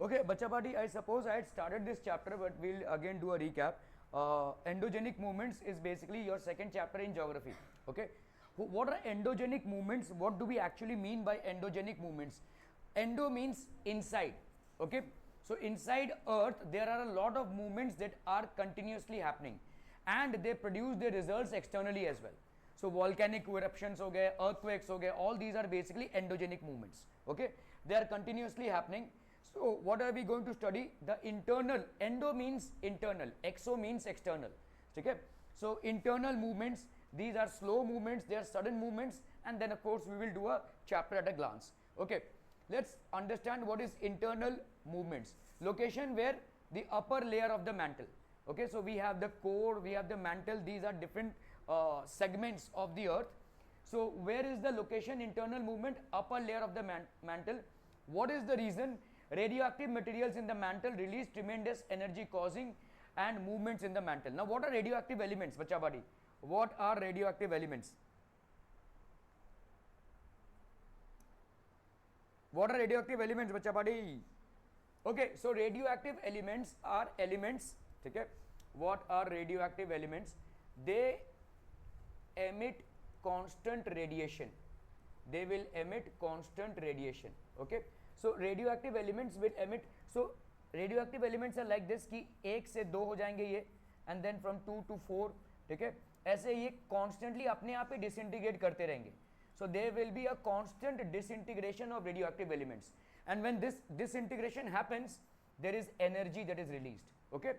Okay, Bacha Party, I suppose I had started this chapter, but we'll again do a recap. Endogenic movements is basically your second chapter in geography. Okay, what are endogenic movements? What do we actually mean by endogenic movements? Endo means inside. Okay, so inside Earth there are a lot of movements that are continuously happening, and they produce their results externally as well. So volcanic eruptions हो गए, earthquakes हो गए, all these are basically endogenic movements. Okay, they are continuously happening. So what are we going to study? The internal. Endo means internal, exo means external. Okay, so internal movements, these are slow movements, they are sudden movements, and then of course we will do a chapter at a glance. Okay, let's understand what is internal movements. Location where the upper layer of the mantle. Okay, so we have the core, we have the mantle, these are different segments of the earth. So where is the location? Internal movement, upper layer of the mantle. What is the reason? Radioactive materials in the mantle release tremendous energy causing and movements in the mantle. Now what are radioactive elements, Bacha Badi? What are radioactive elements? What are radioactive elements, Bacha Badi? Okay, so radioactive elements are elements. Okay, what are radioactive elements? They emit constant radiation. They will emit constant radiation. Okay, so radioactive elements will emit. So radioactive elements are like this कि 1 से 2 हो जाएंगे ये, and then from 2 to 4. ठीक है, ऐसे ये constantly अपने आप ही disintegrate करते रहेंगे. So there will be a constant disintegration of radioactive elements, and when this disintegration happens, there is energy that is released. Okay,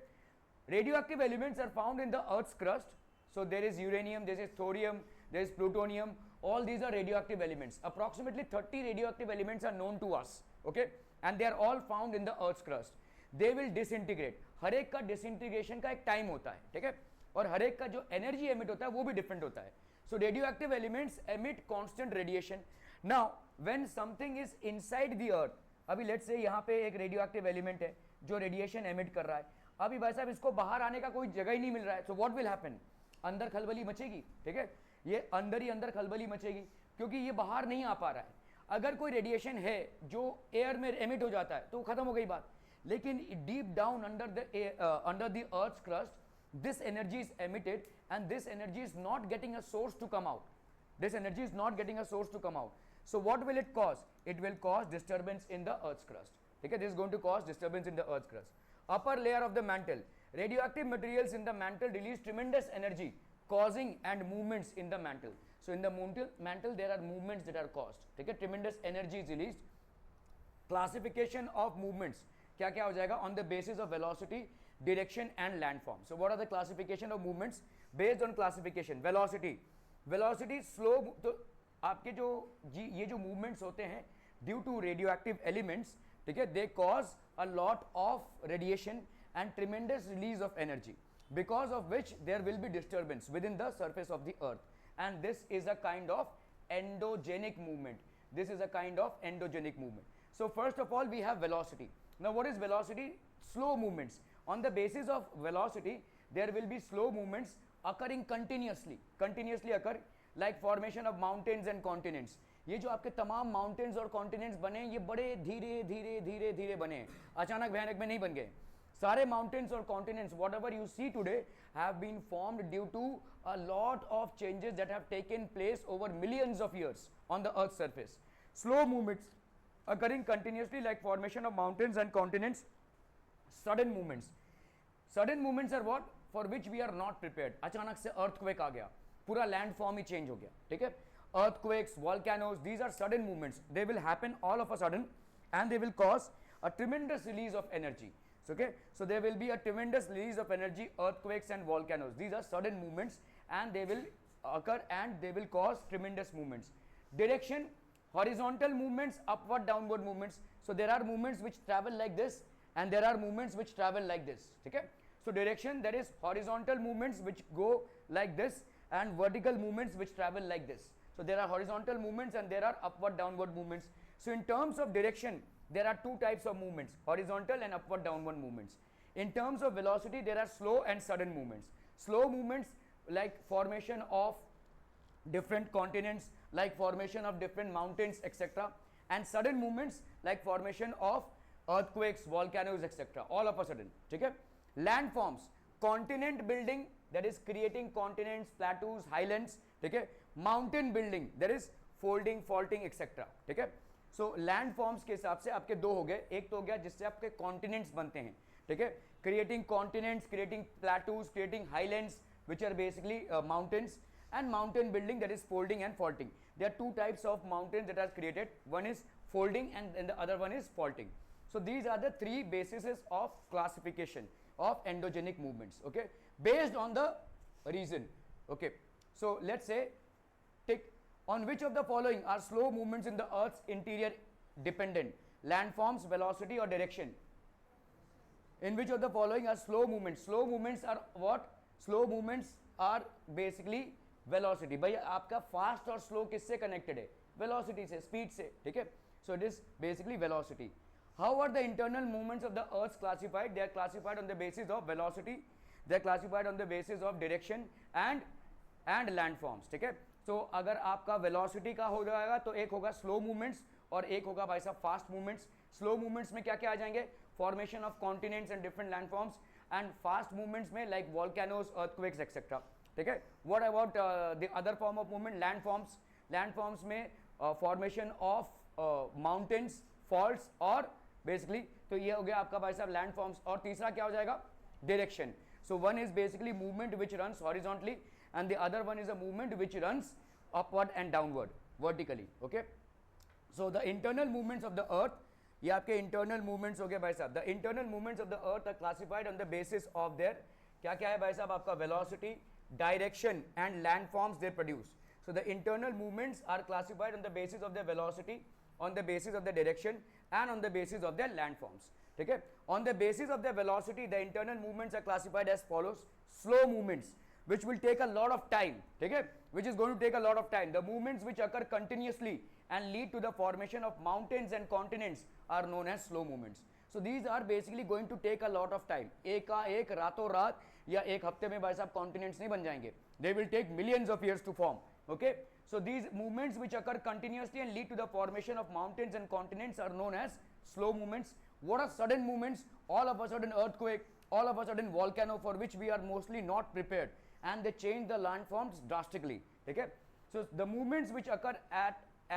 radioactive elements are found in the Earth's crust. So there is uranium, there is thorium, there is plutonium. All these are radioactive elements. Approximately 30 radioactive elements are known to us. Okay, and they are all found in the Earth's crust. They will disintegrate. हर एक का disintegration का एक time होता है, ठीक है? और हर एक का जो energy emit होता है वो भी different होता है. So radioactive elements emit constant radiation. Now when something is inside the earth, अभी let's say यहाँ पे एक radioactive element है जो radiation emit कर रहा है. अभी भाई साहब इसको बाहर आने का कोई जगह ही नहीं मिल रहा है. So what will happen? अंदर खलबली मचेगी. ठीक है, ये अंदर ही अंदर खलबली मचेगी क्योंकि ये बाहर नहीं आ पा रहा है. अगर कोई रेडिएशन है जो एयर में एमिट हो जाता है तो खत्म हो गई बात. लेकिन deep down under the earth's crust this energy is emitted, and this energy is not getting a source to come out. This energy is not getting a source to come out. So what will it cause? It will cause disturbance in the earth's crust. Okay, this is going to cause disturbance in the earth's crust. Upper layer of the mantle, radioactive materials in the mantle release tremendous energy causing and movements in the mantle. So in the mantle there are movements that are caused. Okay, tremendous energy is released. Classification of movements, क्या क्या हो जाएगा? On the basis of velocity, direction and landform. So what are the classification of movements? Based on classification, velocity slow. तो आपके जो ये जो movements होते हैं due to radioactive elements, ठीक है, they cause a lot of radiation and tremendous release of energy, because of which there will be disturbance within the surface of the earth, and this is a kind of endogenic movement. This is a kind of endogenic movement. So first of all we have velocity. Now what is velocity? Slow movements. On the basis of velocity there will be slow movements occurring continuously occur, like formation of mountains and continents. ये जो आपके तमाम mountains और continents बने ये बड़े धीरे धीरे धीरे धीरे बने, अचानक भयानक में नहीं बन गए. सारे mountains और continents whatever you see today have been formed due to a lot of changes that have taken place over millions of years on the earth's surface. Slow movements occurring continuously, like formation of mountains and continents. Sudden movements are what? For which we are not prepared. अचानक से earthquake आ गया, पूरा landform ही change हो गया. ठीक है, earthquakes, volcanoes, these are sudden movements. They will happen all of a sudden and they will cause a tremendous release of energy. So, okay, so there will be a tremendous release of energy. Earthquakes and volcanoes, these are sudden movements and they will occur and they will cause tremendous movements. Direction, horizontal movements, upward downward movements. So there are movements which travel like this and there are movements which travel like this. Okay, so direction, that is horizontal movements which go like this and vertical movements which travel like this. So there are horizontal movements and there are upward downward movements. So in terms of direction there are two types of movements, horizontal and upward downward movements. In terms of velocity there are slow and sudden movements. Slow movements like formation of different continents, like formation of different mountains, etc. And sudden movements like formation of earthquakes, volcanoes, etc. all of a sudden. ठीक है. Landforms, continent building, that is creating continents, plateaus, highlands. ठीक है. Mountain building, that is folding, faulting, etc. ठीक है. So land forms के हिसाब से आपके दो हो गए. एक तो हो गया जिससे आपके कॉन्टिनेंट्स बनते हैं. ठीक है. Creating continents, creating plateaus, creating highlands which are basically mountains, and mountain building, that is folding and faulting. There are two types of mountains that are created. One is folding and the other one is faulting. So these are the three bases of classification of endogenic movements, okay, based on the reason. Okay, so let's say tick, on which of the following are slow movements in the earth's interior dependent? Landforms, velocity or direction? In which of the following are slow movements? Slow movements are what? Slow movements are basically velocity. भाई आपका fast और slow किससे connected है? Velocity से, speed से. ठीक है. So it is basically velocity. How are the internal movements of the earth classified? They are classified on the basis of velocity, they are classified on the basis of direction and landforms. ठीक है. सो अगर आपका velocity का हो जाएगा तो एक होगा स्लो मूवमेंट्स और एक होगा भाई साहब फास्ट मूवमेंट्स. स्लो मूवमेंट्स में क्या क्या आ जाएंगे? Formation of continents and different landforms, and fast movements में like volcanoes, earthquakes, etc. ठीक है. What about the other form of movement? Landforms. Landforms में formation of mountains, faults और basically तो ये हो गया आपका भाई साहब landforms. और तीसरा क्या हो जाएगा? Direction. So one is basically movement which runs horizontally and the other one is a movement which runs upward and downward vertically. Okay. So the internal movements of the earth, ये आपके internal movements हो गए भाई साहब. The internal movements of the earth are classified on the basis of their क्या क्या है भाई साहब? आपका velocity, direction and landforms they produce. So the internal movements are classified on the basis of the velocity, on the basis of the direction and on the basis of the landforms. ठीक है. On the basis of the velocity the internal movements are classified as follows. Slow movements which will take a lot of time, ठीक है, which is going to take a lot of time. The movements which occur continuously and lead to the formation of mountains and continents are known as slow movements. So these are basically going to take a lot of time. एक रातों रात या एक हफ्ते में भाई साहब continents नहीं बन जाएंगे. They will take millions of years to form. Okay. So these movements which occur continuously and lead to the formation of mountains and continents are known as slow movements. What are sudden movements? All of a sudden earthquake, all of a sudden volcano for which we are mostly not prepared. And they change the landforms drastically. Okay. So the movements which occur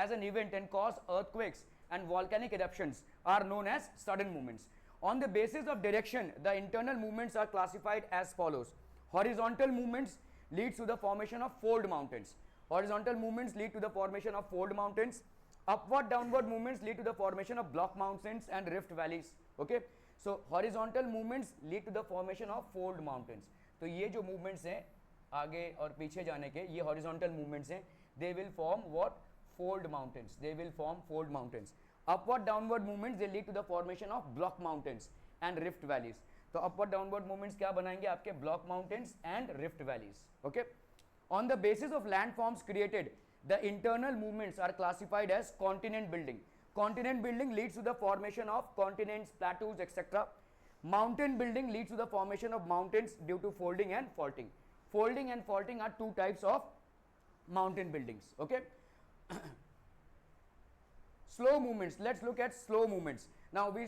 as an event and cause earthquakes and volcanic eruptions are known as sudden movements. On the basis of direction, the internal movements are classified as follows. Horizontal movements leads to the formation of fold mountains. Horizontal movements lead to the formation of fold mountains. Upward downward movements lead to the formation of block mountains and rift valleys. Okay. So horizontal movements lead to the formation of fold mountains. तो ये जो movements हैं आगे और पीछे जाने के, ये हॉरिजॉन्टल मूवमेंट्स हैं. They will form what? Fold mountains. They will form fold mountains. Upward downward movements they lead to the formation of block mountains and rift valleys. तो अपवर्ड डाउनवर्ड मूवमेंट्स क्या बनाएंगे? आपके block mountains and rift valleys. Okay. On the basis of land forms created the internal movements are classified as continent building. Continent building leads to the formation of continents, plateaus, etcetera. Mountain building leads to the formation of mountains due to folding and faulting. Folding and faulting are two types of mountain buildings. Okay. Slow movements. Let's look at slow movements. Now we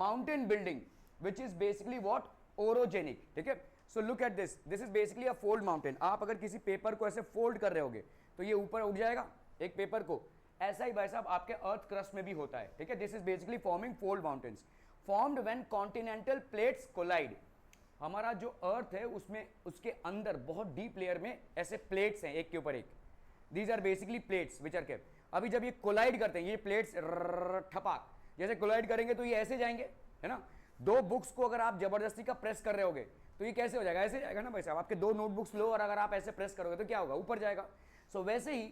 mountain building, which is basically what? Orogenic. ठीक है. So look at this. This is basically a fold mountain. आप अगर किसी paper को ऐसे fold कर रहे होगे तो ये ऊपर उठ जाएगा एक पेपर को. ऐसा ही भाई साहब आपके अर्थ क्रस्ट में भी होता है. ठीक है. This is basically forming fold mountains. Formed when continental plates collide. हमारा जो अर्थ है उसमें उसके अंदर बहुत डीप लेयर में ऐसे प्लेट्स हैं एक के ऊपर एक. These are basically plates which are kept. अभी जब ये कोलाइड करते हैं ये प्लेट्स ठपाक जैसे कोलाइड करेंगे तो ये ऐसे जाएंगे, है ना. दो बुक्स को अगर आप जबरदस्ती का प्रेस कर रहे होगे तो ये कैसे हो जाएगा? ऐसे जाएगा ना भाई साहब. आपके दो नोटबुक्स लो और अगर आप ऐसे प्रेस करोगे तो क्या होगा? ऊपर जाएगा. सो वैसे ही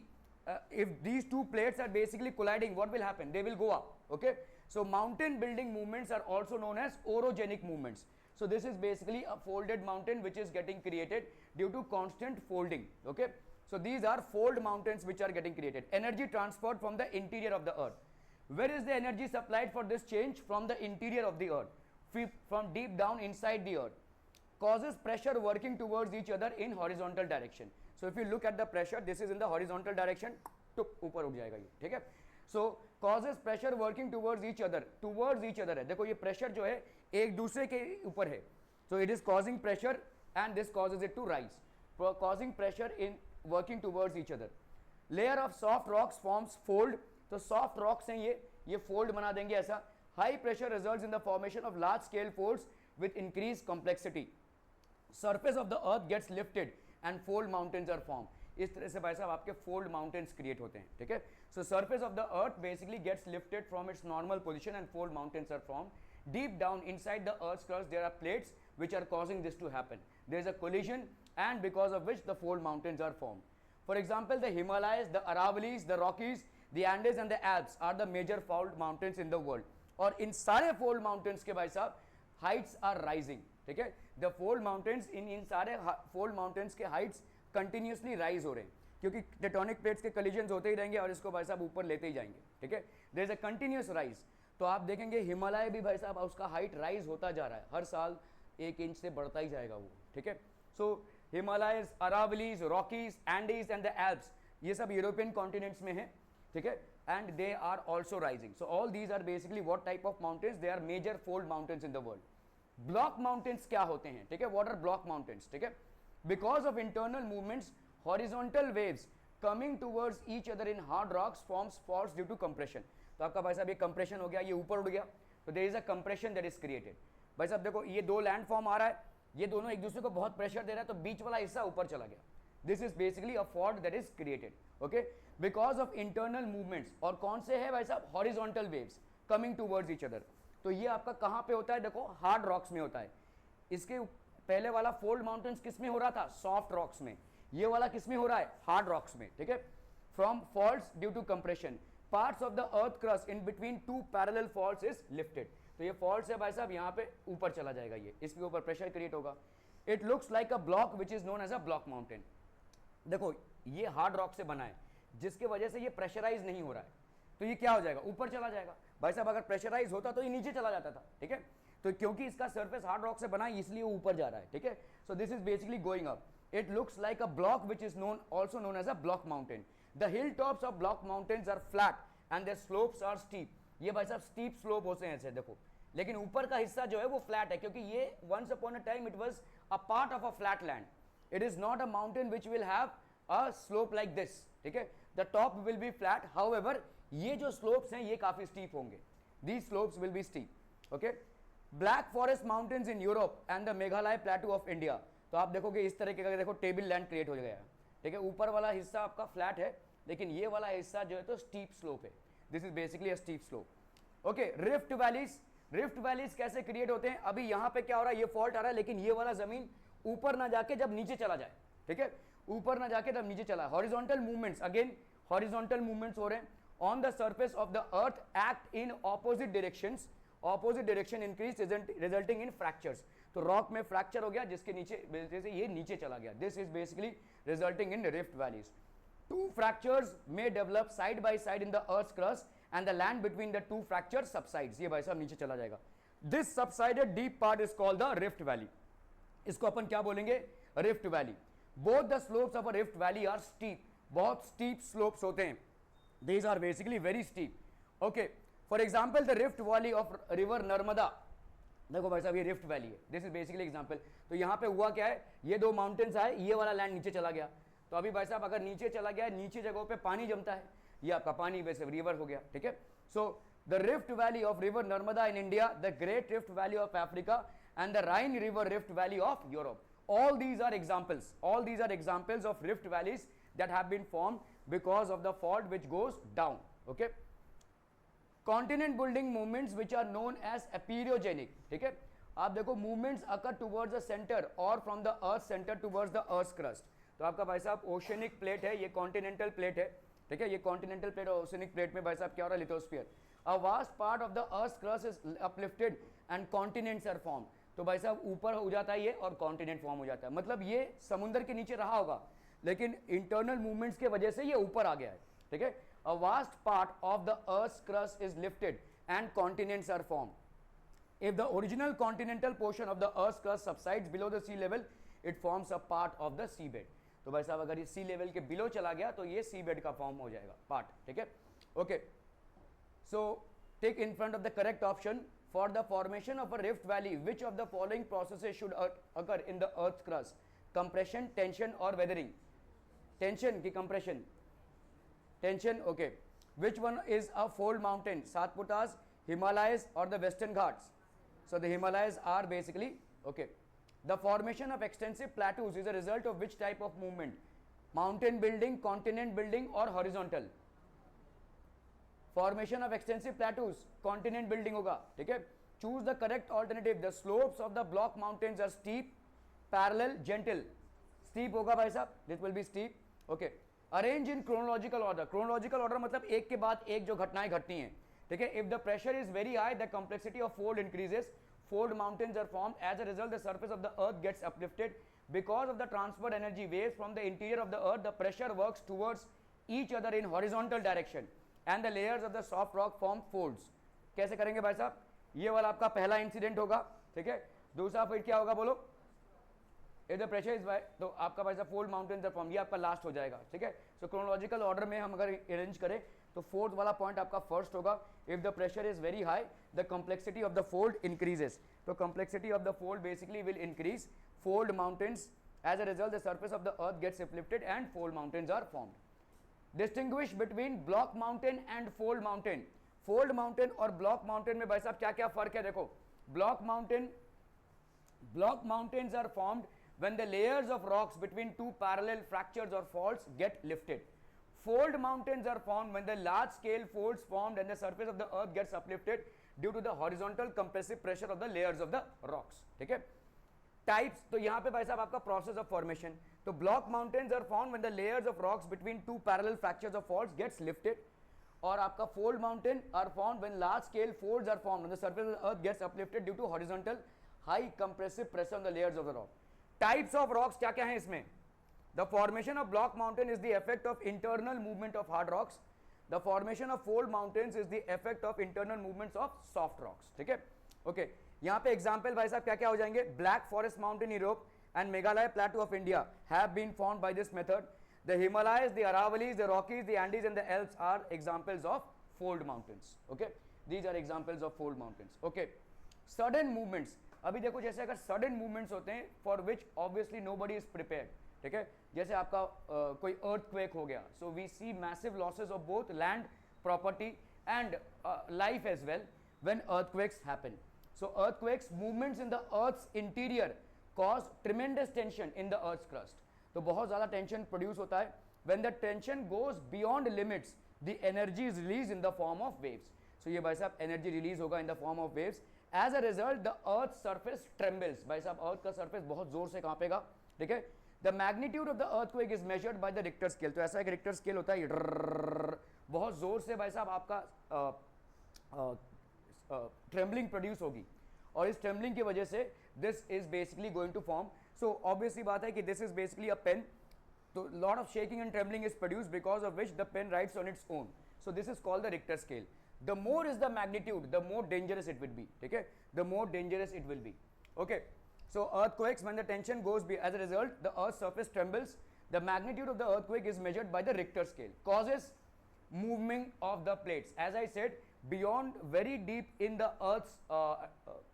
if these two plates are basically colliding, what will happen? They will go up. Okay. So mountain building movements are also known as orogenic movements. So this is basically a folded mountain which is getting created due to constant folding. Okay. So these are fold mountains which are getting created. Energy transferred from the interior of the earth. Where is the energy supplied for this change? From the interior of the earth, from deep down inside the earth. Causes pressure working towards each other in horizontal direction. So if you look at the pressure, this is in the horizontal direction, तो ऊपर उठ जाएगा ये. ठीक है. So causes pressure working towards each other है, देखो ये प्रेशर जो है एक दूसरे के ऊपर है, so it is causing pressure and this causes it to rise, causing pressure in working towards each other. Layer of soft rocks forms fold, तो सॉफ्ट रॉक्स हैं ये फोल्ड बना देंगे ऐसा. High pressure results in the formation of large scale folds with increase complexity. Surface of the earth gets lifted and fold mountains are form. इस तरह से भाई साहब आपके फोल्ड माउंटेन्स क्रिएट होते हैं, ठीक है. So surface of the earth basically gets lifted from its normal position and fold mountains are form. Deep down inside the earth's crust there are plates which are causing this to happen. There is a collision and because of which the fold mountains are formed. For example, the Himalayas, the Aravallis, the Rockies, the Andes and the Alps are the major fold mountains in the world. और इन सारे fold mountains के भाई साहब heights are rising, ठीक है. The fold mountains इन सारे fold mountains के heights continuously rise हो रहे हैं क्योंकि टेक्टोनिक प्लेट्स के collisions होते ही रहेंगे और इसको भाई साहब ऊपर लेते ही जाएंगे, ठीक है. There is a continuous rise. तो आप देखेंगे हिमालय भी भाई साहब उसका हाइट राइज होता जा रहा है, हर साल 1 इंच से बढ़ता ही जाएगा वो, ठीक है. So Himalayas, Aravallis, Rockies, Andes and the Alps ये सब यूरोपियन कॉन्टिनेंट्स में है, ठीक है. And they are also rising. So all these are basically what type of mountains, they are major fold mountains in the world. Block mountains क्या होते हैं, ठीक है. व्हाट आर ब्लॉक माउंटेन्स, ठीक है. Because of internal movements horizontal waves coming towards each other in hard rocks forms falls due to compression. तो आपका भाई साहब ये कंप्रेशन हो गया, ये ऊपर उड़ गया, तो there is a compression that is created. भाई साहब देखो ये दो लैंड फॉर्म आ रहा है, ये दोनों एक दूसरे को बहुत प्रेशर दे रहा है, तो बीच वाला हिस्सा ऊपर चला गया. This is basically a fault that is created, okay, because of internal movements. और कौन से है भाई साहब, horizontal waves coming towards each other. तो ये आपका कहाँ पे होता है, देखो हार्ड रॉक्स में होता है. इसके पहले वाला फोल्ड माउंटेन्स किस में हो रहा था, सॉफ्ट रॉक्स में. ये वाला किस में हो रहा है, हार्ड रॉक्स में, ठीक है. From faults due to compression parts of the earth crust in between two parallel faults is lifted. तो ये faults है भाई साहब यहाँ पे ऊपर चला जाएगा, ये इसके ऊपर प्रेशर क्रिएट होगा. It looks like a block which is known as a block mountain. देखो ये हार्ड रॉक से बना है जिसके वजह से ये प्रेशराइज नहीं हो रहा है, तो ये क्या हो जाएगा, ऊपर चला जाएगा. भाई साहब अगर प्रेशराइज होता तो ये नीचे चला जाता था, ठीक है. तो क्योंकि इसका सरफेस हार्ड रॉक से बना है इसलिए वो ऊपर जा रहा है, ठीक है. सो this is basically going up. It looks like a block which is also known as a block mountain. The hilltops of block mountains are flat and their slopes are steep. ये भाई साहब steep slope होते हैं ऐसे देखो, लेकिन ऊपर का हिस्सा जो है वो flat है क्योंकि ये once upon a time it was a part of a flat land. It is not a mountain which will have a slope like this, ठीक है. The top will be flat. However, ये जो slopes हैं ये काफी steep होंगे. These slopes will be steep. Okay. Black Forest Mountains in Europe and the Meghalaya Plateau of India. तो आप देखोगे इस तरह के देखो टेबल लैंड क्रिएट हो गया, ठीक है. ऊपर वाला हिस्सा आपका फ्लैट है लेकिन ये वाला हिस्सा जो है तो स्टीप स्लोप है. This is basically a steep slope, okay. Rift valleys कैसे क्रिएट होते हैं, अभी यहाँ पे क्या हो रहा है, ये फॉल्ट आ रहा है लेकिन ये वाला जमीन ऊपर ना जाके जब नीचे चला जाए, ठीक है, ऊपर ना जाके जब नीचे चला. Horizontal movements, again horizontal movements हो रहे हैं on the surface of the earth act in opposite directions. Opposite direction increase resulting in fractures. तो रॉक में फ्रैक्चर हो गया जिसके नीचे से ये नीचे चला गया. This is basically resulting in rift valleys. Two fractures may develop side by side in the earth's crust and the land between the two fractures subsides. ये भाई साहब नीचे चला जाएगा. This subsided deep part is called the rift valley. इसको अपन क्या बोलेंगे, rift valley. Both the slopes of a rift valley are steep. बहुत steep slopes होते हैं. These are basically very steep. Okay. For example, the rift valley of river Narmada. देखो भाई साहब ये रिफ्ट वैली है. This is basically example. तो यहाँ पे हुआ क्या है, ये दो माउंटेन्स आए, ये वाला लैंड नीचे चला गया. तो अभी भाई साहब अगर नीचे चला गया, नीचे जगहों पे पानी जमता है, ये आपका पानी वैसे रिवर हो गया, ठीक है. So the rift valley of river Narmada in India, the great rift valley of Africa and the Ryan river rift valley of Europe. all these are examples of rift valleys that have been formed because of the fault which goes down. Okay. Continent building movements which are known as apeirogenic. ठीक है. आप देखो movements occur towards the center or from the earth center towards the earth's crust. तो आपका भाई साहब oceanic plate है, ये कॉन्टिनेंटल प्लेट है, ठीक है. ये कॉन्टिनेंटल प्लेट और ओशनिक प्लेट में भाई साहब क्या हो रहा है, lithosphere. A vast part of the earth's crust is uplifted and continents are form. तो भाई साहब ऊपर हो जाता है ये और कॉन्टिनेंट फॉर्म हो जाता है. मतलब ये समुद्र के नीचे रहा होगा लेकिन इंटरनल मूवमेंट्स के वजह से ये ऊपर आ गया है, ठीक है. A vast part of the earth's crust is lifted and continents are formed. If the original continental portion of the earth's crust subsides below the sea level, it forms a part of the seabed. तो भाई साहब अगर ये सी level के below चला गया तो ये सी बेड का फॉर्म हो जाएगा पार्ट, ठीक है. Okay. So tick in front of the correct option. For the formation of a rift valley, which of the following processes should occur in the earth's crust? Compression, tension or weathering? Tension ki compression? Tension, okay. Which one is a fold mountain? Satputas, Himalayas or the Western Ghats? So the Himalayas are basically, okay. The formation of extensive plateaus is a result of which type of movement? Mountain building, continent building or horizontal? Formation of extensive plateaus, continent building होगा, ठीक है. Choose the correct alternative. The slopes of the block mountains are steep, parallel, gentle. Steep होगा भाई साहब, this will be steep. Okay. Arrange in chronological order. Chronological order मतलब एक के बाद एक जो घटनाएं घटती हैं, ठीक है. If the pressure is very high, the complexity of fold increases. Fold mountains are formed. As a result, the surface of the earth gets uplifted. Because of the transferred energy waves from the interior of the earth, the pressure works towards each other in horizontal direction. And the layers of the soft rock form folds. कैसे करेंगे भाई साहब? ये वाला आपका पहला incident होगा, ठीक है. दूसरा फिर क्या होगा बोलो? If the pressure is high, तो आपका भाई साहब फोल्ड माउंटेन्स आर फॉर्म, ये आपका लास्ट हो जाएगा, ठीक है. सो क्रोनोलॉजिकल ऑर्डर में हम अगर अरेंज करें तो फोर्थ वाला पॉइंट आपका फर्स्ट होगा. If the pressure is very high, the complexity of the fold increases. तो complexity of the fold basically will increase. Fold mountains, as a result the surface of the earth gets uplifted and fold mountains are formed. Distinguish between block mountain and fold mountain. Fold mountain और block mountain में भाई साहब क्या क्या फर्क है? देखो, block mountains are formed when the layers of rocks between two parallel fractures or faults get lifted. Fold mountains are formed when the large scale folds formed and the surface of the earth gets uplifted due to the horizontal compressive pressure of the layers of the rocks. ठीक है. Types, तो यहाँ पे भाई साहब आपका process of formation. तो block mountains are formed when the layers of rocks between two parallel fractures of faults gets lifted. और आपका fold mountain are formed when large scale folds are formed when the surface of the earth gets uplifted due to horizontal high compressive pressure on the layers of the rock. Types of rocks क्या क्या है इसमें? The formation of block mountain is the effect of internal movement of hard rocks. The formation of fold mountains is the effect of internal movements of soft rocks. ठीक है, okay. यहाँ पे example भाई साहब क्या क्या हो जाएंगे? Black forest mountain Europe and Meghalaya plateau of India have been formed by this method. The Himalayas, the Aravalis, the Rockies, the Andes and the Alps are examples of fold mountains. Okay, these are examples of fold mountains. Okay, sudden movements. अभी देखो जैसे अगर sudden movements होते हैं for which obviously nobody is prepared. ठीक है, जैसे आपका कोई earthquake हो गया, so we see massive losses of both land, property and life as well when earthquakes happen. So earthquakes, movements in the earth's interior cause tremendous tension in the earth's crust. तो बहुत ज़्यादा tension produce होता है. When the tension goes beyond limits, the energy is released in the form of waves. So ये भाई साहब energy release होगा in the form of waves. As a result, the earth's surface trembles. भाई साहब अर्थ का surface बहुत जोर से कांपेगा. ठीक है. The magnitude of the earthquake is measured by the Richter scale. तो ऐसा एक Richter scale होता है, बहुत जोर से भाई साहब आपका ट्रेम्बलिंग प्रोड्यूस होगी और इस ट्रेम्बलिंग की वजह से this is basically going to form. So obviously बात है कि this is basically a pen. So lot of shaking and trembling is produced because of which the pen writes on its own. So this is called the Richter scale. The more is the magnitude, the more dangerous it will be. Okay, the more dangerous it will be. Okay, so earthquakes, when the tension goes as a result, the earth's surface trembles. The magnitude of the earthquake is measured by the Richter scale. Causes movement of the plates. As I said, beyond very deep in the earth's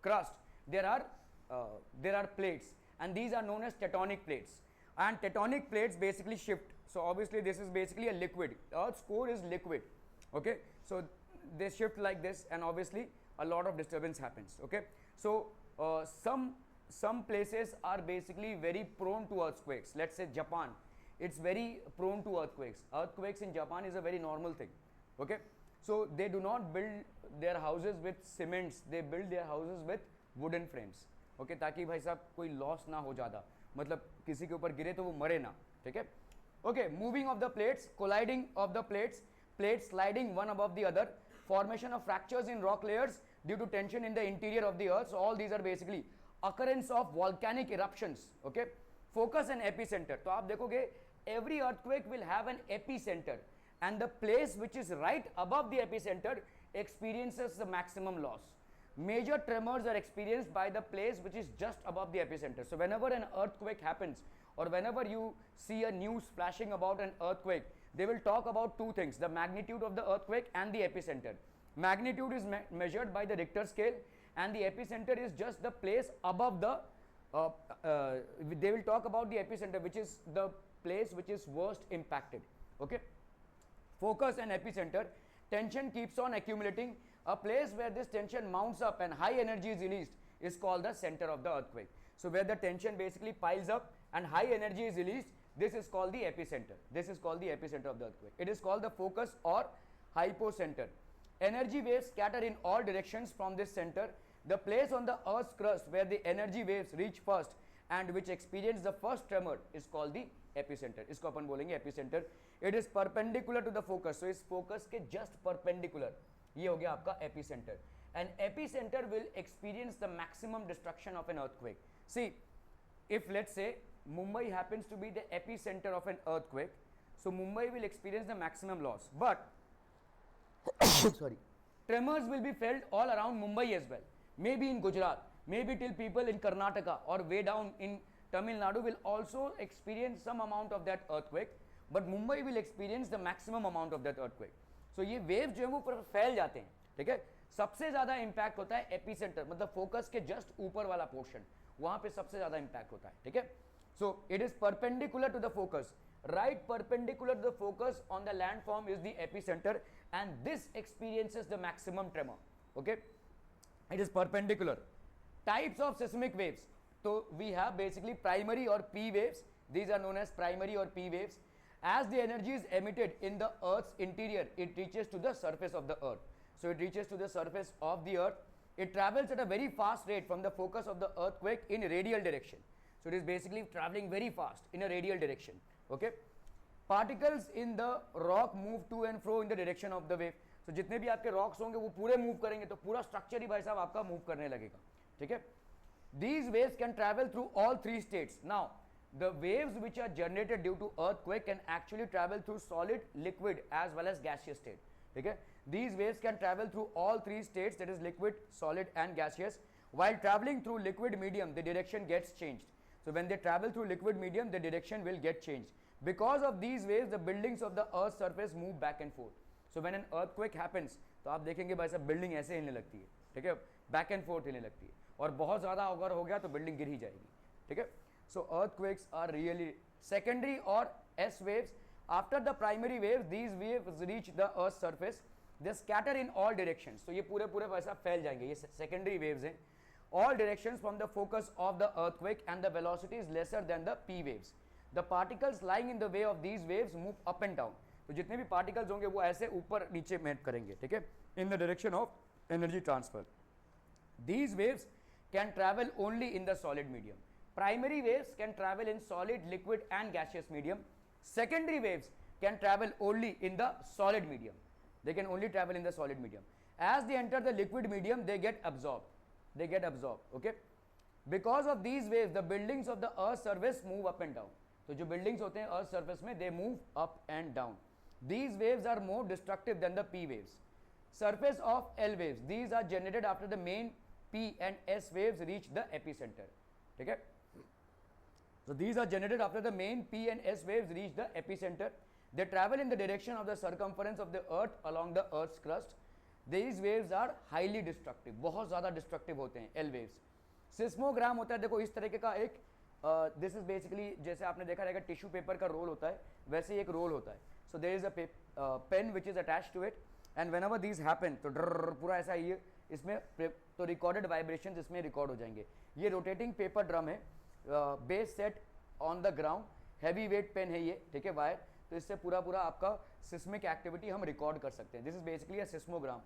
crust, there are plates and these are known as tectonic plates, and tectonic plates basically shift. So obviously this is basically a liquid. Earth's core is liquid. Okay, so they shift like this and obviously a lot of disturbance happens. Okay, so some places are basically very prone to earthquakes. Let's say Japan, it's very prone to earthquakes. Earthquakes in Japan is a very normal thing. Okay, so they do not build their houses with cements, they build their houses with wooden frames. Okay, ताकि भाई साहब कोई loss ना हो ज़्यादा, मतलब किसी के ऊपर गिरे तो वो मरे ना. ठीक है, okay. Moving of the plates, colliding of the plates sliding one above the other, formation of fractures in rock layers due to tension in the interior of the earth. So all these are basically occurrence of volcanic eruptions. Okay, focus and epicentre. तो आप देखोगे every earthquake will have an epicentre and the place which is right above the epicentre experiences the maximum loss. Major tremors are experienced by the place which is just above the epicenter. So whenever an earthquake happens or whenever you see a news flashing about an earthquake, they will talk about two things: the magnitude of the earthquake and the epicenter. Magnitude is measured by the Richter scale, and the epicenter is just the place above the they will talk about the epicenter, which is the place which is worst impacted. Okay, focus and epicenter. Tension keeps on accumulating. A place where this tension mounts up and high energy is released is called the center of the earthquake. So where the tension basically piles up and high energy is released, this is called the epicenter. This is called the epicenter of the earthquake. It is called the focus or hypocenter. Energy waves scatter in all directions from this center. The place on the earth's crust where the energy waves reach first and which experience the first tremor is called the epicenter. इसको अपन बोलेंगे epicenter. It is perpendicular to the focus. So इस focus के just perpendicular ये हो गया आपका epicenter. An epicenter will experience the maximum destruction of an earthquake. See, if let's say Mumbai happens to be the epicenter of an earthquake, so Mumbai will experience the maximum loss. But sorry, tremors will be felt all around Mumbai as well. Maybe in Gujarat, maybe till people in Karnataka or way down in Tamil Nadu will also experience some amount of that earthquake, but Mumbai will experience the maximum amount of that earthquake. So ये waves जो है वो पूरा फैल जाते हैं, ठीक है. सबसे ज़्यादा impact होता है एपिसेंटर, मतलब फोकस के जस्ट ऊपर वाला पोर्शन, वहाँ पे सबसे ज़्यादा impact होता है, ठीक है. So it is perpendicular to the focus. Right perpendicular to the focus on the landform is the epicenter, and this experiences the maximum tremor. Okay, it is perpendicular. Types of seismic waves. So we have basically primary or P waves. These are known as primary or P waves. As the energy is emitted in the earth's interior, it reaches to the surface of the earth. So it reaches to the surface of the earth. It travels at a very fast rate from the focus of the earthquake in radial direction. So it is basically traveling very fast in a radial direction. Okay, particles in the rock move to and fro in the direction of the wave. So जितने भी आपके rocks होंगे वो पूरे move करेंगे, तो पूरा structure ही भाई साहब आपका move करने लगेगा, ठीक है. These waves can travel through all three states. Now the waves which are generated due to earthquake can actually travel through solid, liquid as well as gaseous state, ठीक है. These waves can travel through all three states, that is liquid, solid and gaseous. While traveling through liquid medium, the direction gets changed. So when they travel through liquid medium, the direction will get changed. Because of these waves, the buildings of the earth's surface move back and forth. So when an earthquake happens, तो आप देखेंगे भाई साहब building ऐसे हिलने लगती है, ठीक है, बैक एंड फोर्थ हिलने लगती है, और बहुत ज़्यादा अगर हो गया तो बिल्डिंग गिर ही जाएगी, ठीक है. So earthquakes are really secondary or S waves. After the primary waves, these waves reach the earth's surface. They scatter in all directions. So ये पूरे पूरे भाई साहब फैल जाएंगे, ये secondary waves हैं. All directions from the focus of the earthquake, and the velocity is lesser than the P waves. The particles lying in the way of these waves move up and down. तो जितने भी particles होंगे वो ऐसे ऊपर नीचे move करेंगे, ठीक है, in the direction of energy transfer. These waves can travel only in the solid medium. Primary waves can travel in solid, liquid and gaseous medium. Secondary waves can travel only in the solid medium. They can only travel in the solid medium. As they enter the liquid medium, they get absorbed. They get absorbed. Okay. Because of these waves, the buildings of the Earth's surface move up and down. तो जो buildings होते हैं Earth's surface में, they move up and down. These waves are more destructive than the P waves. Surface of L waves. These are generated after the main P and S waves reach the epicenter. ठीक है. So these are generated after the main P and S waves reach the epicenter. They travel in the direction of the circumference of the Earth along the Earth's crust. These waves are highly destructive. बहुत ज़्यादा destructive होते हैं L waves. Seismogram होता है, देखो इस तरीके का एक this is basically जैसे आपने देखा रहेगा टिश्यू पेपर का रोल होता है, वैसे ही एक रोल होता है. So there is a pen which is attached to it, and whenever these happen तो पूरा ऐसा ये इसमें तो recorded vibrations इसमें record हो जाएंगे. ये rotating paper drum है, base set on the ground, heavy weight pen है ये, ठीक है, वायर. तो इससे पूरा पूरा आपका सिस्मिक एक्टिविटी हम रिकॉर्ड कर सकते हैं. This is basically a seismogram.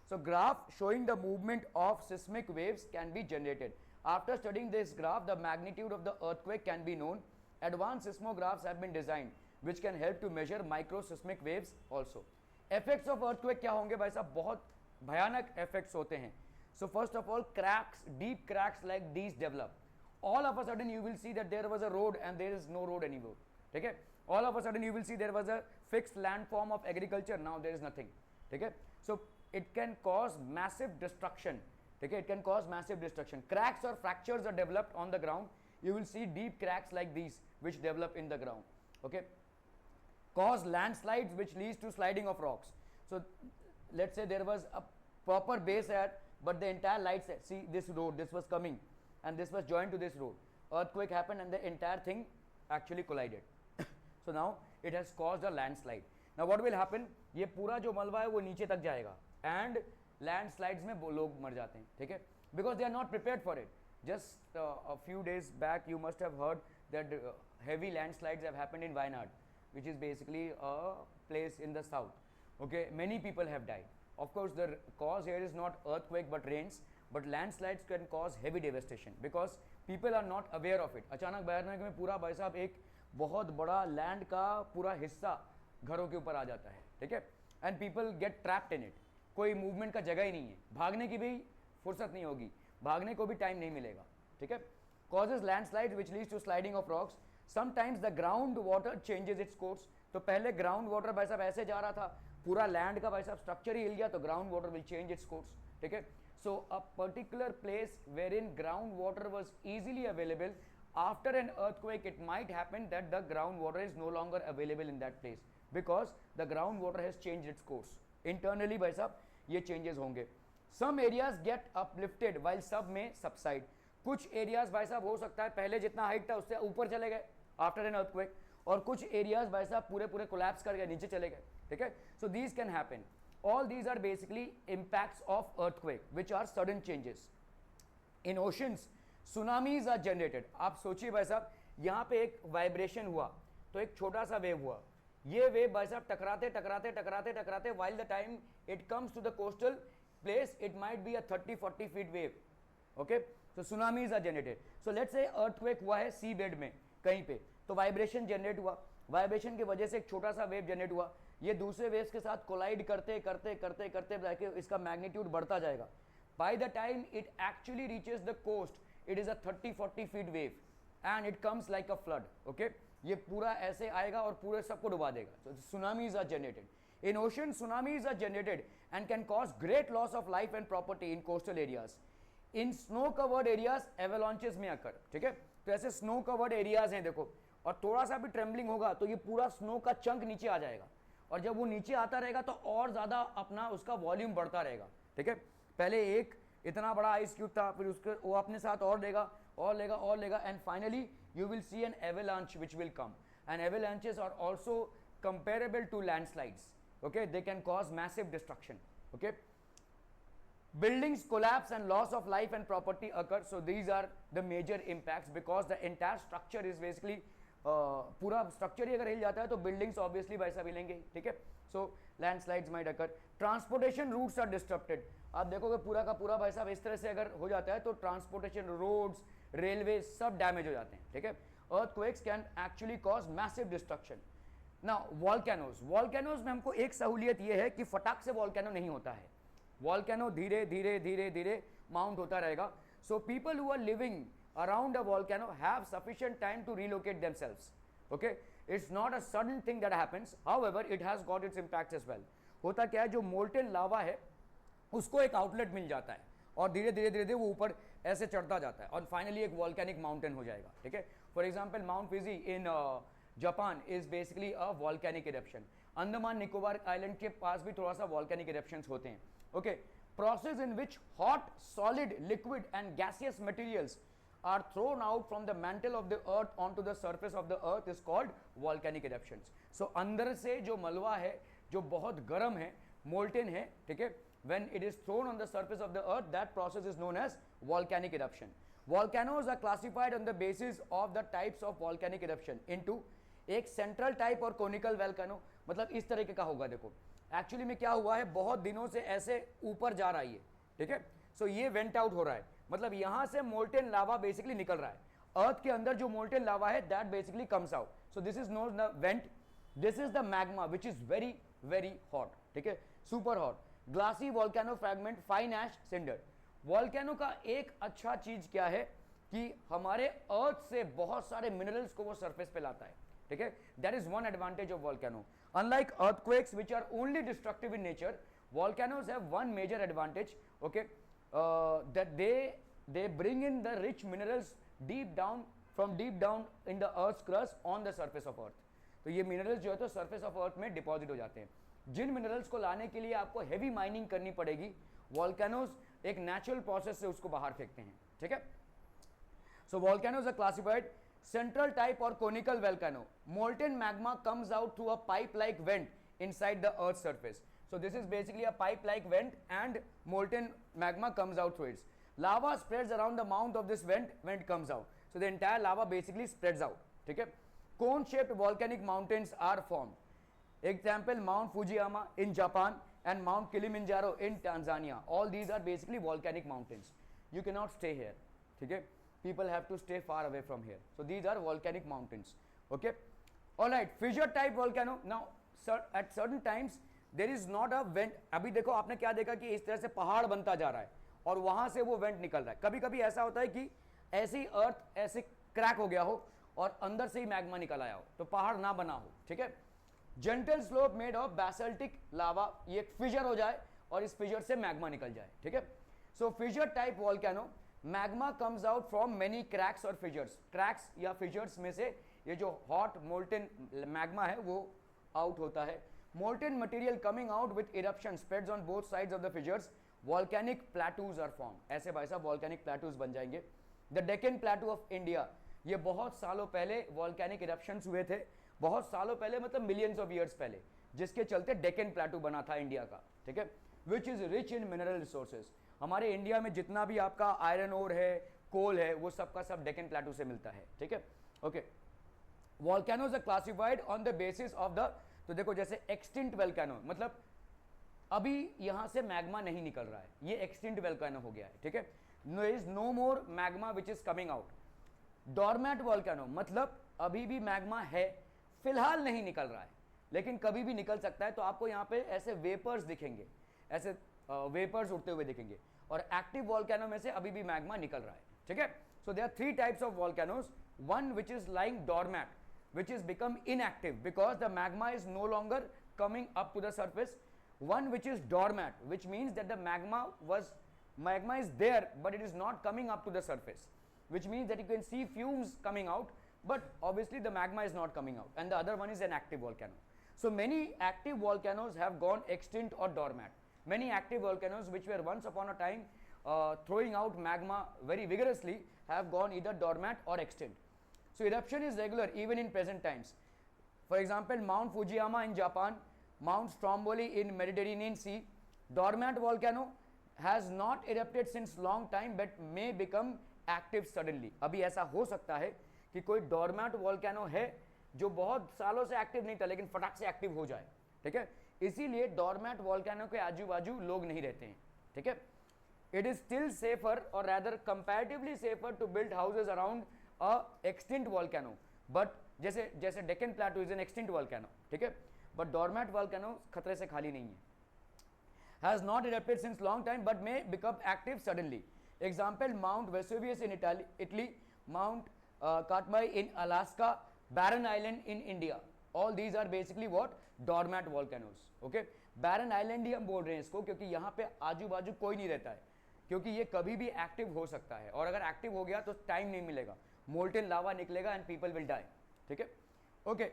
So graph showing the movement of seismic waves can be generated. After studying this graph, the magnitude of the earthquake can be known. Advance seismographs have been designed which can help to measure micro seismic waves also. Effects of earthquake क्या होंगे भाई साहब? बहुत भयानक effects होते हैं. So first of all, cracks, deep cracks like these develop. All of a sudden you will see that there was a road and there is no road anymore. ठीक है. All of a sudden you will see there was a fixed landform of agriculture, now there is nothing. Okay, so it can cause massive destruction. Okay, it can cause massive destruction. Cracks or fractures are developed on the ground. You will see deep cracks like these which develop in the ground. Okay, cause landslides which leads to sliding of rocks. So let's say there was a proper base at, but the entire lights, see this road, this was coming and this was joined to this road. Earthquake happened and the entire thing actually collided. So now it has caused a landslide. Now what will happen, ये पूरा जो मलबा है वो नीचे तक जाएगा and landslides में लोग मर जाते हैं, ठीक है, because they are not prepared for it. Just a few days back you must have heard that heavy landslides have happened in Wayanad, which is basically a place in the south. Okay, many people have died. Of course the cause here is not earthquake but rains, but landslides can cause heavy devastation because people are not aware of it. अचानक भयानक में पूरा भाई साहब एक बहुत बड़ा land का पूरा हिस्सा घरों के ऊपर आ जाता है, ठीक है, and people get trapped in it. कोई मूवमेंट का जगह ही नहीं है, भागने की भी फुर्सत नहीं होगी, भागने को भी टाइम नहीं मिलेगा, ठीक है. Causes landslides which leads to sliding of rocks. Sometimes the ground water changes its course. तो पहले ग्राउंड वाटर भाई साहब ऐसे जा रहा था, पूरा लैंड का भाई साहब स्ट्रक्चर ही हिल गया, तो ground water will change its course, ठीक है. So a particular place wherein ground water was easily available, after an earthquake it might happen that the groundwater is no longer available in that place because the groundwater has changed its course. Internally भाई साहब ये changes होंगे. Some areas get uplifted while some may subside. कुछ areas भाई साहब हो सकता है पहले जितना हाइट था उससे ऊपर चले गए after an earthquake, और कुछ areas भाई साहब पूरे collapse कर गए, नीचे चले गए, ठीक है. So these can happen. All these are basically impacts of earthquake which are sudden changes. In oceans tsunamis are generated. आप सोचिए भाई साहब यहाँ पे एक वाइब्रेशन हुआ तो एक छोटा सा वेव हुआ, ये वेव भाई साहब टकराते टकराते टकराते टकराते while the time it comes to the coastal place it might be a 30-40 feet wave. Okay, so tsunamis are generated. So let's say earthquake हुआ है सी बेड में कहीं पे, तो वाइब्रेशन जनरेट हुआ, वाइब्रेशन की वजह से एक छोटा सा वेव जनरेट हुआ, ये दूसरे वेव्स के साथ कोलाइड करते करते करते करते इसका मैग्नीट्यूड बढ़ता जाएगा. By the time it actually reaches the coast it is a 30-40 feet wave and it comes like a flood. Okay, ये पूरा ऐसे आएगा और पूरे सबको डुबा देगा. So tsunamis are generated. In ocean tsunamis are generated and can cause great loss of life and property in coastal areas. In snow covered areas avalanches may occur. ठीक है, तो ऐसे snow covered areas हैं देखो, और थोड़ा सा भी ट्रेम्बलिंग होगा तो ये पूरा स्नो का चंक नीचे आ जाएगा, और जब वो नीचे आता रहेगा तो और ज़्यादा अपना उसका वॉल्यूम बढ़ता रहेगा, ठीक है. पहले एक इतना बड़ा आइस क्यूब था, फिर उसके वो अपने साथ और लेगा और लेगा और लेगा, and finally you will see an avalanche which will come. And avalanches are also comparable to landslides. Okay, they can cause massive destruction. Okay, buildings collapse and loss of life and property occur. So these are the major impacts because the entire structure is basically पूरा structure ही अगर हिल जाता है तो buildings obviously वैसा भी लेंगे, ठीक है. So landslides might occur. Transportation routes are disturbed. आप देखोगे पूरा का पूरा भाई साहब इस तरह से अगर हो जाता है तो ट्रांसपोर्टेशन, रोड्स, रेलवे सब डैमेज हो जाते हैं, ठीक है. earthquakes can actually cause massive destruction. Now volcanoes, volcanoes में हमको एक सहूलियत ये है कि फटाक से volcano नहीं होता है, volcano धीरे धीरे धीरे धीरे माउंट होता रहेगा. So people who are living around a volcano have sufficient time to relocate themselves. Okay, it's not a sudden thing that happens. However, it has got its impacts as well. होता क्या है, जो molten lava है उसको एक outlet मिल जाता है और धीरे धीरे धीरे धीरे वो ऊपर ऐसे चढ़ता जाता है और फाइनली एक वॉल्केनिक माउंटेन हो जाएगा, ठीक है. For example mount Fiji in Japan is basically a volcanic eruption. Andaman Nicobar island के पास भी थोड़ा सा वॉल्केनिक इरप्शंस होते हैं. Okay, process in which hot, solid, liquid and gaseous materials are thrown out from the mantle of the earth onto the surface of the earth is called volcanic eruptions. So अंदर से जो मलबा है जो बहुत गर्म है, molten है, ठीक है, when it is thrown on the surface of the earth, that process is known as volcanic eruption. Volcanoes are classified on the basis of the types of volcanic eruption into एक central type और conical volcano. मतलब इस तरीके का होगा. देखो actually में क्या हुआ है, बहुत दिनों से ऐसे ऊपर जा रहा है, ठीक है. सो ये वेंट आउट हो रहा है, मतलब यहां से मोल्टेन लावा बेसिकली निकल रहा है. अर्थ के अंदर जो मोल्टेन लावा है that basically comes out. So this is known the vent. This is the magma which is very very hot, ठीक है, super hot. Glassy volcano fragment, fine ash, cinder. Volcano का एक अच्छा चीज क्या है कि हमारे अर्थ से बहुत सारे मिनरल्स को वो सरफेस पे लाता है, ठीक है. That is one advantage of volcano. Unlike earthquakes which are only destructive in nature, volcanoes have one major advantage, okay, that they bring in the rich minerals deep down in the earth's crust on the surface of earth. तो ये minerals जो है तो surface of earth में deposit हो जाते हैं. जिन minerals को लाने के लिए आपको heavy mining करनी पड़ेगी वॉल्केनोज एक नेचुरल प्रोसेस से उसको बाहर फेंकते हैं, ठीक है। So volcanoes are classified central type or conical volcano. Molten magma comes out through a pipe like vent inside the earth's surface. So this is basically a pipe like vent and molten magma comes out through it. Lava spreads around the mouth of this vent when it comes out. So the entire lava basically spreads out, ठीक है। cone shaped volcanic mountains are formed. Example, Mount Fujiyama in Japan and Mount Kilimanjaro in Tanzania. All these are basically volcanic mountains. You cannot stay here, ठीक है। People have to stay far away from here. So these are volcanic mountains, okay. All right, fissure type volcano. Now at certain times there is not a vent. अभी देखो आपने क्या देखा कि इस तरह से पहाड़ बनता जा रहा है और वहां से वो वेंट निकल रहा है। कभी कभी ऐसा होता है कि ऐसी अर्थ ऐसे क्रैक हो गया हो और अंदर से ही मैग्मा निकल आया हो, तो पहाड़ ना बना हो, ठीक है। जेंटल स्लोप मेड ऑफ बैसल्टिक लावा, ये एक फिशर हो जाए और इस फिशर से मैग्मा निकल जाए, ठीक है। So fissure type volcano, magma comes out from many cracks और फिशर्स। क्रैक्स या फिशर्स में से ये जो हॉट मोल्टेन मैग्मा है वो आउट होता है। Molten material coming out with eruption spreads on both sides of the fissures, volcanic plateaus are form. ऐसे भाई साहब वॉल्केनिक प्लेटूज बन जाएंगे। The Deccan plateau of India, ये बहुत सालों पहले वॉल्केनिक इरप्शंस हुए थे, बहुत सालों पहले मतलब मिलियंस ऑफ ईयर्स पहले, जिसके चलते डेक्कन प्लेटू बना था इंडिया का, ठीक है। Which is rich in mineral resources. हमारे इंडिया में जितना भी आपका आयरन ओर है, कोल है, वो सबका सब डेक्कन प्लेटू से मिलता है, ठीक है, okay. Volcanoes are classified on the basis of the, तो देखो जैसे एक्सटिंक्ट वोल्केनो, मतलब अभी यहां से मैग्मा नहीं निकल रहा है, ये एक्सटिंक्ट वोल्केनो हो गया है, ठीक है। No is no more magma which is coming out. Dormant volcano, मतलब अभी भी मैग्मा है, फिलहाल नहीं निकल रहा है, लेकिन कभी भी निकल सकता है। तो आपको यहाँ पे ऐसे वेपर्स दिखेंगे, ऐसे वेपर्स उड़ते हुए दिखेंगे, और एक्टिव वॉल्केनो में से अभी भी मैग्मा निकल रहा है, ठीक है। So there are 3 types of volcanoes, one which is lying dormant, which is become inactive because the magma is no longer coming up to the surface. One which is dormant, which means that the magma is there but it is not coming up to the surface, which means that you can see fumes coming out, but obviously the magma is not coming out. And the other one is an active volcano. So many active volcanoes have gone extinct or dormant. Many active volcanoes which were once upon a time throwing out magma very vigorously have gone either dormant or extinct. So eruption is regular even in present times. For example, Mount Fujiyama in Japan, Mount Stromboli in Mediterranean Sea. Dormant volcano has not erupted since long time but may become active suddenly. अभी ऐसा हो सकता है कि कोई dormant volcano है जो बहुत सालों से एक्टिव नहीं था लेकिन फटाक से एक्टिव हो जाए, ठीक है। इसीलिए dormant volcano के आजू बाजू लोग नहीं रहते हैं, ठीक है। It is still safer or rather comparatively safer to build houses around extinct volcano, but जैसे Deccan plateau is an extinct volcano, ठीक है, बट डोरमैट वॉल्केनो खतरे से खाली नहीं है। Has not erupted since long time but may become active suddenly. Example, mount Vesuvius in Italy, mount Katmai in Alaska, Barren Island in India. All these are basically what, dormant volcanoes, okay. Barren Island ही हम बोल रहे हैं इसको क्योंकि यहाँ पे आजू बाजू कोई नहीं रहता है, क्योंकि ये कभी भी एक्टिव हो सकता है, और अगर एक्टिव हो गया तो टाइम नहीं मिलेगा, मोल्टेन लावा निकलेगा एंड पीपल विल डाई, ठीक है, okay.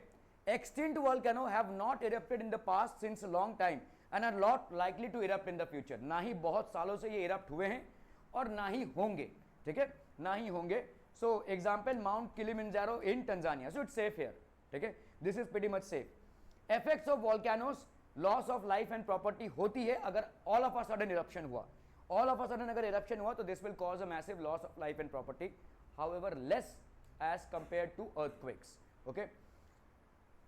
Extinct volcano have not erupted in the past since long time and are not likely to erupt in the future. ना ही बहुत सालों से ये इरप्ट हुए हैं और ना ही होंगे, ठीक है, ना ही होंगे। So example, mount Kilimanjaro in Tanzania, so it's safe here, ठीक है, this is pretty much safe. Effects of volcanoes, loss of life and property होती है अगर all of a sudden eruption हुआ। ऑल ऑफ अ सडन अगर eruption हुआ तो this will cause a massive loss of life and property, however less as compared to earthquakes, okay.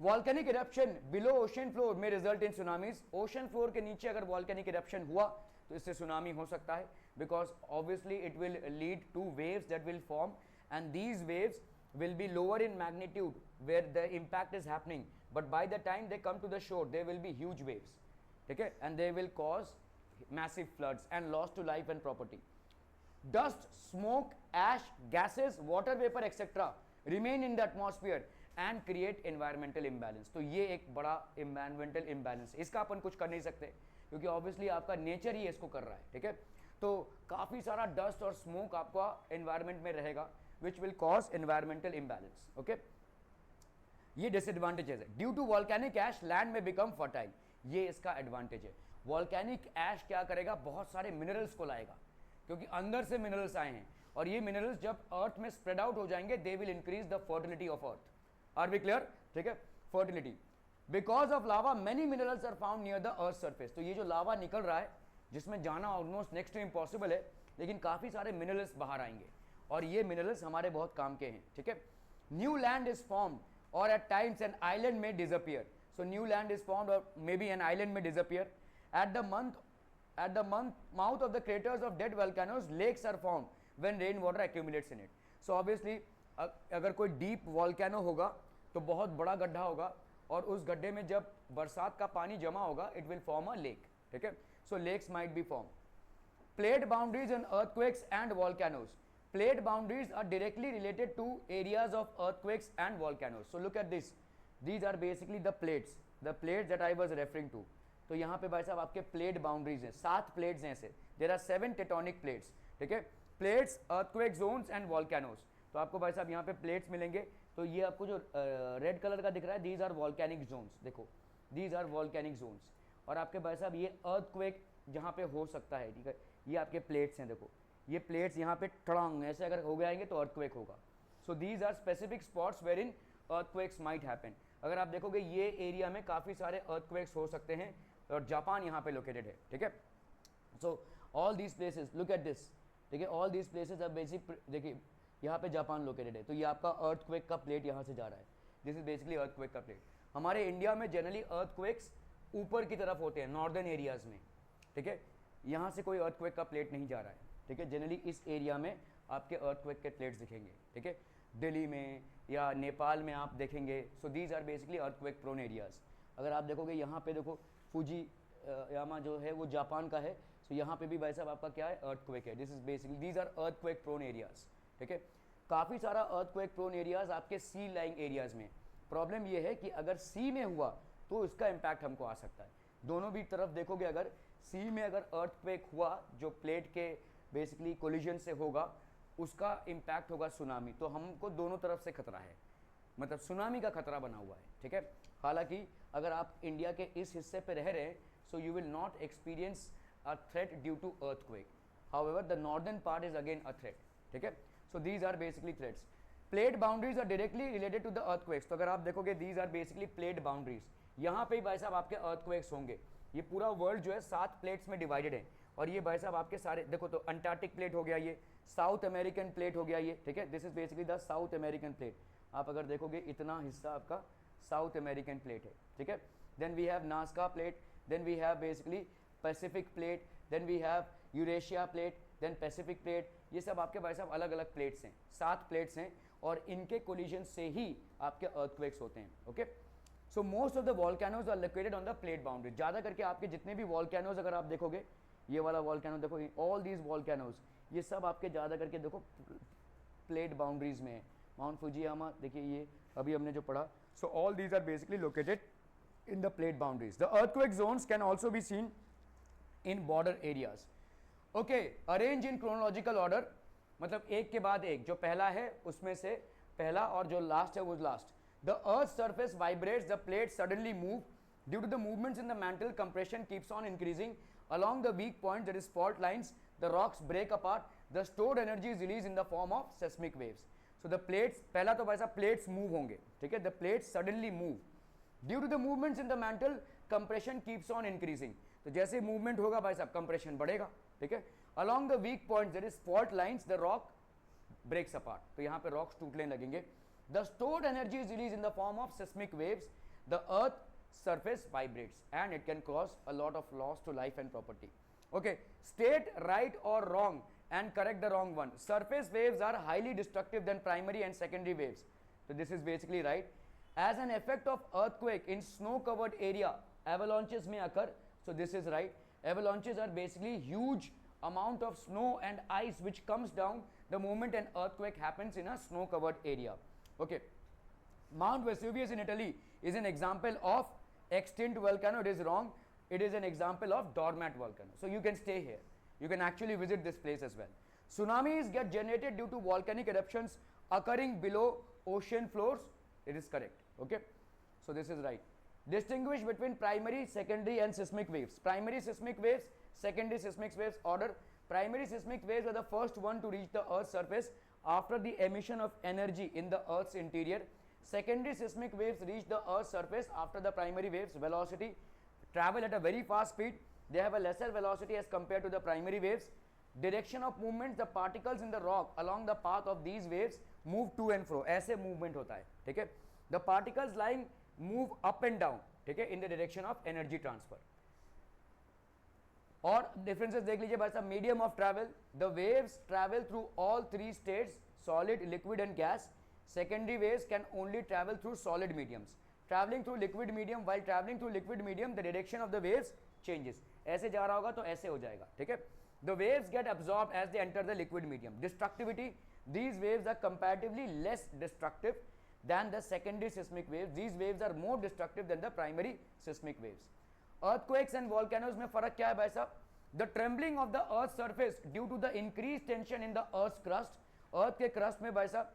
Volcanic eruption below ocean floor may result in tsunamis. Ocean floor के नीचे अगर volcanic eruption हुआ तो इससे tsunami हो सकता है, because obviously it will lead to waves that will form and these waves will be lower in magnitude where the impact is happening, but by the time they come to the shore there will be huge waves, ठीक है, and they will cause massive floods and loss to life and property. Dust, smoke, ash, gases, water vapor etc. remain in the atmosphere and create environmental imbalance. तो ये एक बड़ा environmental imbalance, इसका अपन कुछ कर नहीं सकते क्योंकि obviously आपका नेचर ही इसको कर रहा है, ठीक है। तो काफ़ी सारा डस्ट और स्मोक आपका environment में रहेगा which will cause environmental imbalance, okay? ये disadvantages है। Due to volcanic ash, land may become fertile, ये इसका advantage है। वॉल्केनिक ऐश क्या करेगा, बहुत सारे मिनरल्स को लाएगा, क्योंकि अंदर से मिनरल्स आए हैं, और ये मिनरल्स जब अर्थ में स्प्रेड आउट हो जाएंगे they will increase the fertility of earth. Are we clear? ठीक है, fertility. Because of lava many minerals are found near the earth surface. तो ये जो लावा निकल रहा है जिसमें जाना ऑलमोस्ट नेक्स्ट टू इम्पॉसिबल है, लेकिन काफ़ी सारे मिनरल्स बाहर आएंगे और ये मिनरल्स हमारे बहुत काम के हैं। ठीक है, न्यू लैंड इज फॉर्म्ड और एट टाइम्स एन आइलैंड में disappear. So new land is formed और मे बी एन आइलैंड में disappear at the mouth of the craters of dead volcanoes. Lakes are formed when rain water accumulates in it. So obviously अगर कोई deep volcano होगा तो बहुत बड़ा गड्ढा होगा, और उस गड्ढे में जब बरसात का पानी जमा होगा it will form a lake. ठीक है, so lakes might be form. Plate boundaries in earthquakes and volcanoes. Plate boundaries are directly related to areas of earthquakes and volcanoes. So look at this, these are basically the plates that I was referring to. तो यहाँ पे भाई साहब आपके plate boundaries हैं, 7 plates हैं ऐसे, there are 7 tectonic plates. ठीक है, plates, earthquake zones and volcanoes. तो आपको भाई साहब यहाँ पे प्लेट्स मिलेंगे। तो ये आपको जो रेड कलर का दिख रहा है, दीज आर वॉल्केनिक जोन्स। देखो, दीज आर वॉल्केनिक जोन्स। और आपके भाई साहब ये अर्थक्वेक जहाँ पे हो सकता है, ठीक है, ये आपके प्लेट्स हैं। देखो ये प्लेट्स यहाँ पे टड़ांग ऐसे अगर हो जाएंगे तो अर्थक्वेक होगा। So these are specific spots where in earthquakes might happen. अगर आप देखोगे ये एरिया में काफ़ी सारे अर्थक्वेक्स हो सकते हैं, और जापान यहाँ पे लोकेटेड है। ठीक है, so all these places, look at this. ठीक है, all these places are basic, देखिए यहाँ पे जापान लोकेटेड है, तो ये आपका अर्थक्वेक का प्लेट यहाँ से जा रहा है। दिस इज बेसिकली अर्थक्वेक का प्लेट। हमारे इंडिया में जनरली अर्थक्वेक्स ऊपर की तरफ होते हैं, नॉर्दर्न एरियाज में। ठीक है, यहाँ से कोई अर्थक्वेक का प्लेट नहीं जा रहा है। ठीक है, जनरली इस एरिया में आपके अर्थक्वेक के प्लेट्स दिखेंगे। ठीक है, दिल्ली में या नेपाल में आप देखेंगे। So these are basically earthquake prone areas. अगर आप देखोगे यहाँ पे देखो फूजी यामा जो है वो जापान का है। सो यहाँ पे भी भाई साहब आपका क्या है, अर्थक्वेक है। This is basically, these are earthquake prone areas. ठीक है, काफ़ी सारा अर्थक्वेक प्रोन एरियाज आपके सी लाइंग एरियाज में। प्रॉब्लम ये है कि अगर सी में हुआ तो इसका इम्पैक्ट हमको आ सकता है। दोनों भी तरफ देखोगे, अगर सी में अगर अर्थक्वेक हुआ जो प्लेट के बेसिकली कोलिजन से होगा, उसका इम्पैक्ट होगा सुनामी। तो हमको दोनों तरफ से खतरा है, मतलब सुनामी का खतरा बना हुआ है। ठीक है, हालांकि अगर आप इंडिया के इस हिस्से पे रह रहे हैं, so you will not experience a threat due to earthquake. However the northern part is again a threat. ठीक है, so these are basically threats. Plate boundaries are directly related to the earthquakes. तो अगर आप देखोगे these are basically plate boundaries. यहाँ पे भाई साहब आपके अर्थक्वेक्स होंगे। ये पूरा वर्ल्ड जो है 7 प्लेट्स में डिवाइडेड है, और ये भाई साहब आपके सारे देखो, तो अंटार्कटिक प्लेट हो गया, ये साउथ अमेरिकन प्लेट हो गया ये। ठीक है, this is basically the south American plate. आप अगर देखोगे इतना हिस्सा आपका साउथ अमेरिकन प्लेट है। ठीक है, then we have Nazca plate, then we have basically Pacific plate, then we have Eurasia plate, then Pacific plate. ये सब आपके भाई साहब अलग अलग प्लेट्स हैं, 7 प्लेट्स हैं, और इनके कोलिजन से ही आपके अर्थक्वेक्स होते हैं। Okay, so most of the volcanoes are located on the plate boundary. ज़्यादा करके आपके जितने भी वॉल्केनोज अगर आप देखोगे, ये वाला वॉल्केनो देखो, ऑल दीज वॉल्केनोज, ये सब आपके ज़्यादा करके देखो प्लेट बाउंड्रीज में है। माउंट फुजियामा देखिए, ये अभी हमने जो पढ़ा। So all these are basically located in the plate boundaries. The earthquake zones can also be seen in border areas. Okay, arrange in chronological order, मतलब एक के बाद एक, जो पहला है उसमें से पहला और जो लास्ट है वो last. The earth surface vibrates, the plate suddenly move due to the movements in the mantle, compression keeps on increasing along the weak points, that is fault lines, the rocks break apart, the stored energy is released in the form of seismic waves. So the plates, पहला तो भाई साहब plates move होंगे। ठीक है, the plates suddenly move due to the movements in the mantle, compression keeps on increasing. तो जैसे movement होगा भाई साहब compression बढ़ेगा। ठीक है, along the weak points, that is fault lines, the rock breaks apart. तो यहाँ पे rocks टूटने लगेंगे। The stored energy is released in the form of seismic waves. The earth surface vibrates and it can cause a lot of loss to life and property. Okay, state right or wrong and correct the wrong one. Surface waves are highly destructive than primary and secondary waves. So this is basically right. As an effect of earthquake in snow covered area, avalanches may occur. So this is right. Avalanches are basically huge amount of snow and ice which comes down the moment an earthquake happens in a snow covered area. Okay, Mount Vesuvius in Italy is an example of extinct volcano. It is wrong. It is an example of dormant volcano. So you can stay here. You can actually visit this place as well. Tsunamis get generated due to volcanic eruptions occurring below ocean floors. It is correct. Okay, so this is right. Distinguish between primary, secondary and seismic waves. Primary seismic waves, secondary seismic waves. Order: primary seismic waves are the first one to reach the earth's surface after the emission of energy in the earth's interior. Secondary seismic waves reach the earth's surface after the primary waves. Velocity: travel at a very fast speed. They have a lesser velocity as compared to the primary waves. Direction of movements: the particles in the rock along the path of these waves move to and fro. ऐसे movement होता है, ठीक है. The particles lying move up and down, ठीक है, in the direction of energy transfer. और differences देख लीजिए भाई साहब. Medium of travel: the waves travel through all three states, solid, liquid and gas. Secondary waves can only travel through solid mediums. Traveling through liquid medium, while traveling through liquid medium, the direction of the waves changes. ऐसे जा रहा होगा तो ऐसे हो जाएगा, ठीक है. The waves get absorbed as they enter the liquid medium. Destructivity: these waves are comparatively less destructive than the secondary seismic waves. These waves are more destructive than the primary seismic waves. Earthquakes and volcanoes में फर्क क्या है भाई साहब? The trembling of the earth's surface due to the increased tension in the earth's crust. earth के crust में भाई साहब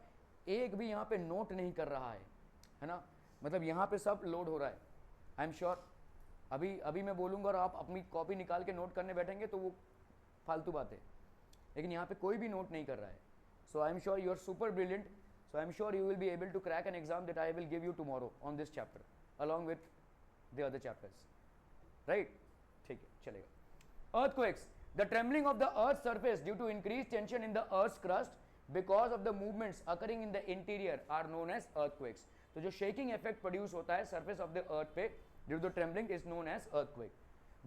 एक भी यहाँ पे नोट नहीं कर रहा है ना, मतलब यहाँ पे सब लोड हो रहा है. आई एम श्योर अभी मैं बोलूँगा और आप अपनी कॉपी निकाल के नोट करने बैठेंगे तो वो फालतू बात है, लेकिन यहाँ पे कोई भी नोट नहीं कर रहा है. So I am sure you are super brilliant. So I am sure you will be able to crack an exam that I will give you tomorrow on this chapter along with the other chapters, right? ठीक है, चलेगा. Earthquakes: the trembling of the earth's surface due to increased tension in the earth's crust because of the movements occurring in the interior are known as earthquakes. तो जो shaking effect produce होता है surface of the earth पे due to trembling is known as earthquake.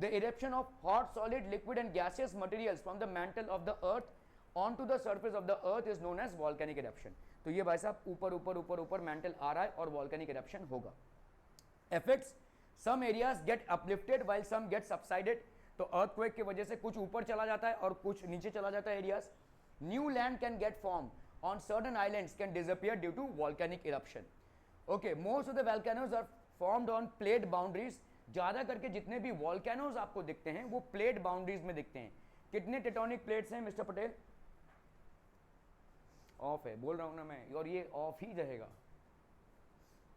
The eruption of hot, solid, liquid and gaseous materials from the mantle of the earth onto the surface of the earth is known as volcanic eruption. तो ये भाई साहब ऊपर ऊपर ऊपर ऊपर mantle आ रहा है और volcanic eruption होगा. Effects: some areas get uplifted while some get subsided. तो earthquake की वजह से कुछ ऊपर चला जाता है और कुछ नीचे चला जाता है areas. New land can get form on certain islands can disappear due to volcanic eruption. Okay, most of the volcanoes are formed on plate boundaries. ज़्यादा करके जितने भी वॉल्केनोज आपको दिखते हैं वो प्लेट बाउंड्रीज में दिखते हैं. कितने टेक्टोनिक प्लेट्स हैं मिस्टर पटेल? ऑफ है, बोल रहा हूँ ना मैं, और ये ऑफ ही रहेगा.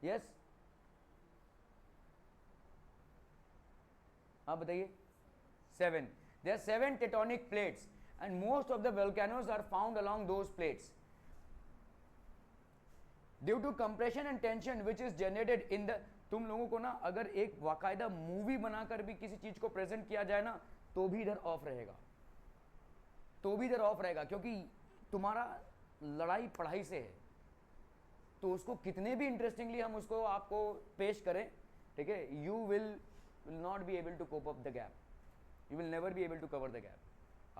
यस, आप बताइए. 7. There are 7 tectonic plates and most of the volcanoes are found along those plates. Due to compression and tension which is generated in the, तुम लोगों को ना अगर एक वाकायदा मूवी बनाकर भी किसी चीज को प्रेजेंट किया जाए ना तो भी इधर ऑफ रहेगा, तो भी इधर ऑफ रहेगा, क्योंकि तुम्हारा लड़ाई पढ़ाई से है. तो उसको कितने भी इंटरेस्टिंगली हम उसको आपको पेश करें, ठीक है, you will not be able to cope up the gap. You will never be able to cover the gap.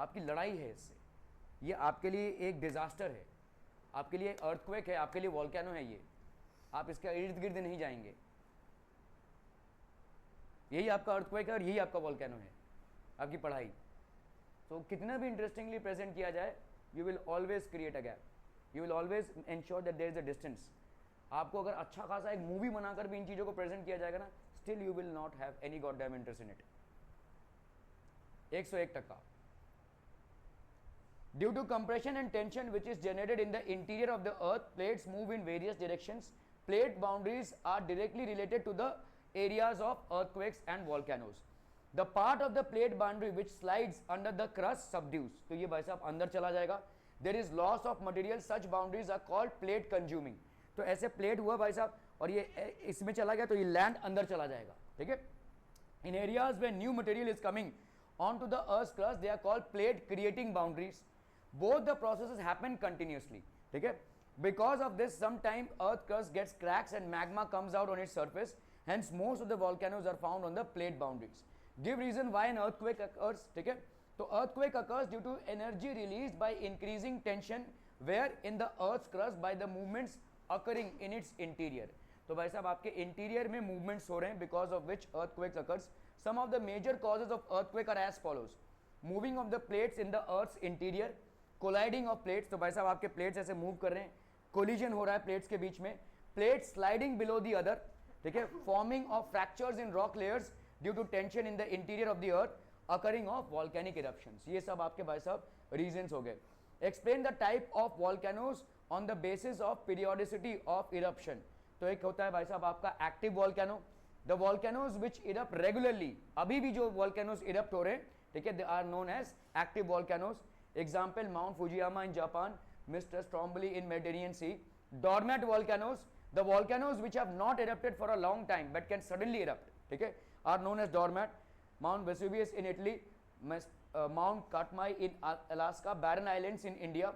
आपकी लड़ाई है इससे. ये आपके लिए एक डिजास्टर है, आपके लिए अर्थक्वेक है, आपके लिए वॉल्केनो है. ये आप इसके इर्द गिर्द नहीं जाएंगे. यही आपका अर्थक्वेक है और यही आपका वॉल्केनो है, आपकी पढ़ाई. तो कितना भी इंटरेस्टिंगली प्रेजेंट किया जाए, you will always create a gap. You will always ensure that there is a distance. आपको अगर अच्छा खासा एक मूवी बनाकर भी इन चीज़ों को प्रेजेंट किया जाएगा ना, still you will not have any god damn interest in it. 101%. Due to compression and tension which is generated in the interior of the earth, plates move in various directions. Plate boundaries are directly related to the areas of earthquakes and volcanoes. The part of the plate boundary which slides under the crust subdues. तो ये भाई साहब अंदर चला जाएगा. There is loss of material. Such boundaries are called plate consuming. तो ऐसे plate हुआ भाई साहब और ये इसमें चला गया तो ये लैंड अंदर चला जाएगा, ठीक है. In areas where new material is coming onto the earth's crust, they are called plate creating boundaries. Both the processes happen continuously, ठीक है. Because of this, sometime earth crust gets cracks and magma comes out on its surface. Hence, most of the volcanoes are found on the plate boundaries. Give reason why an earthquake occurs, ठीक है. तो earthquake occurs due to energy released by increasing tension where in the earth's crust by the movements occurring in its interior. तो भाई साहब आपके interior में movements हो रहे हैं because of which earthquakes occurs. Some of the major causes of earthquake are as follows: moving of the plates in the earth's interior, colliding of plates. तो भाई साहब आपके plates ऐसे move कर रहे हैं, collision हो रहा है plates के बीच में, plates sliding below the other, ठीक है, forming of fractures in rock layers due to tension in the interior of the earth, occurring of volcanic eruptions. ये सब आपके भाई साहब reasons हो गए. Explain the type of volcanoes on the basis of periodicity of eruption. तो एक होता है भाई साहब आपका active volcano, the volcanoes which erupt regularly, अभी भी जो वॉल्केनोज इरप्ट हो रहे हैं, ठीक है, they are known as active volcanoes. Example Mount Fujiyama in Japan, mister Stromboli in Mediterranean sea. Dormant volcanoes, the volcanoes which have not erupted for a long time but can suddenly erupt, ठीक है, are known as dormant. Mount Vesuvius in Italy, Mount Katmai in Alaska, Barren Islands in India.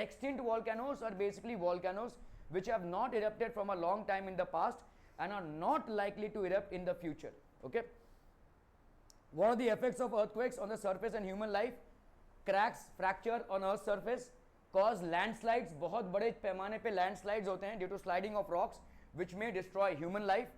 Extinct volcanoes are basically volcanoes which have not erupted from a long time in the past and are not likely to erupt in the future. Okay. What are the effects of earthquakes on the surface and human life? Cracks, fracture on Earth's surface cause landslides. बहुत बड़े पैमाने पे landslides होते हैं due to sliding of rocks which may destroy human life.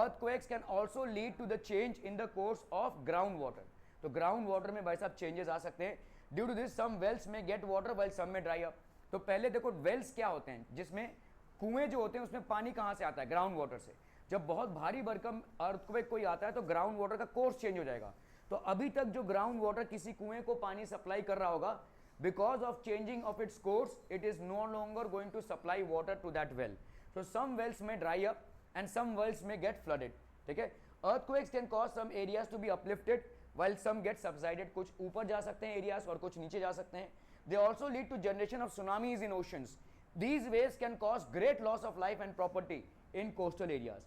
Earthquakes can also lead to the change in the course of groundwater. तो ground water में भाई साहब चेंजेस आ सकते हैं. Due to this some wells में गेट वाटर वाइल सम में dry up. तो पहले देखो वेल्स क्या होते हैं, जिसमें कुएं जो होते हैं उसमें पानी कहाँ से आता है, ग्राउंड वाटर से. जब बहुत भारी भरकम अर्थक्वेक कोई आता है तो ग्राउंड वाटर का कोर्स चेंज हो जाएगा. तो अभी तक जो ग्राउंड वाटर किसी कुएं को पानी सप्लाई कर रहा होगा, because of changing of its course it is no longer going to supply water to that well. So some wells may dry up and some wells में गेट फ्लडेड. ठीक है. Earthquakes can cause some areas to be uplifted while some get subsided. कुछ ऊपर जा सकते हैं areas और कुछ नीचे जा सकते हैं. They also lead to generation of tsunamis in oceans. These waves can cause great loss of life and property in coastal areas.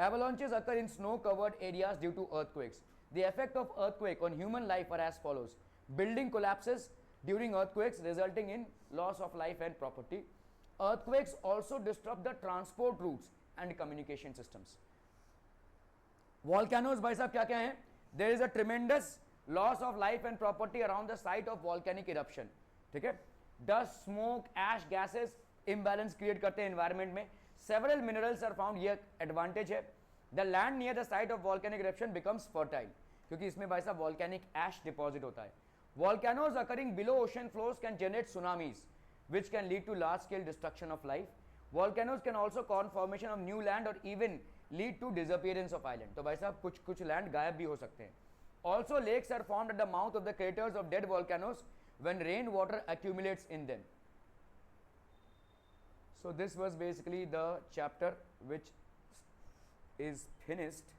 Avalanches occur in snow covered areas due to earthquakes. The effect of earthquake on human life are as follows: building collapses during earthquakes resulting in loss of life and property. Earthquakes also disrupt the transport routes and communication systems. Volcanoes भाई साहब क्या क्या हैं? There is a tremendous loss of life and property around the site of volcanic eruption. ठीक है. Dust, smoke, ash, gases imbalance create करते हैं environment में. Several minerals are found. ये advantage है. The land near the site of volcanic eruption becomes fertile. क्योंकि इसमें भाई साहब volcanic ash deposit होता है. Volcanoes occurring below ocean floors can generate tsunamis, which can lead to large scale destruction of life. Volcanoes can also cause formation of new land or even lead to disappearance of island. तो भाई साहब कुछ land गायब भी हो सकते हैं. Also lakes are formed at the mouth of the craters of dead volcanoes when rain water accumulates in them. So this was basically the chapter which is finished.